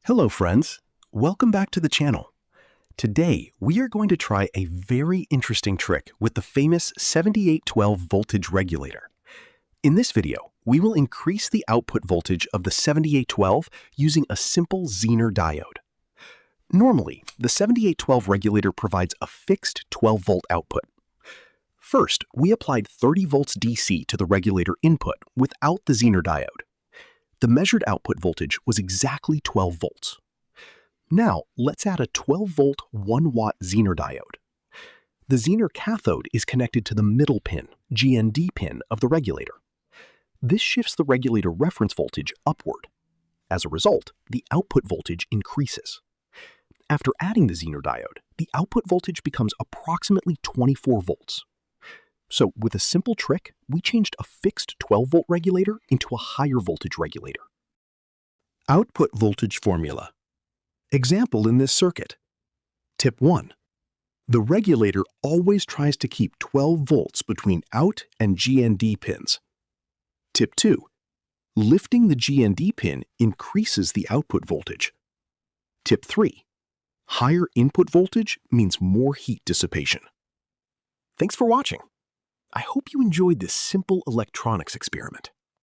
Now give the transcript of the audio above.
Hello friends, welcome back to the channel. Today we are going to try a very interesting trick with the famous 7812 voltage regulator. In this video, we will increase the output voltage of the 7812 using a simple Zener diode. Normally, the 7812 regulator provides a fixed 12-volt output. First, we applied 30 volts DC to the regulator input without the Zener diode. The measured output voltage was exactly 12 volts. Now, let's add a 12-volt 1-watt Zener diode. The Zener cathode is connected to the middle pin, GND pin, of the regulator. This shifts the regulator reference voltage upward. As a result, the output voltage increases. After adding the Zener diode, the output voltage becomes approximately 24 volts. So, with a simple trick, we changed a fixed 12-volt regulator into a higher voltage regulator. Output voltage formula. Example in this circuit. Tip 1. The regulator always tries to keep 12 volts between out and GND pins. Tip 2. Lifting the GND pin increases the output voltage. Tip 3. Higher input voltage means more heat dissipation. Thanks for watching. I hope you enjoyed this simple electronics experiment.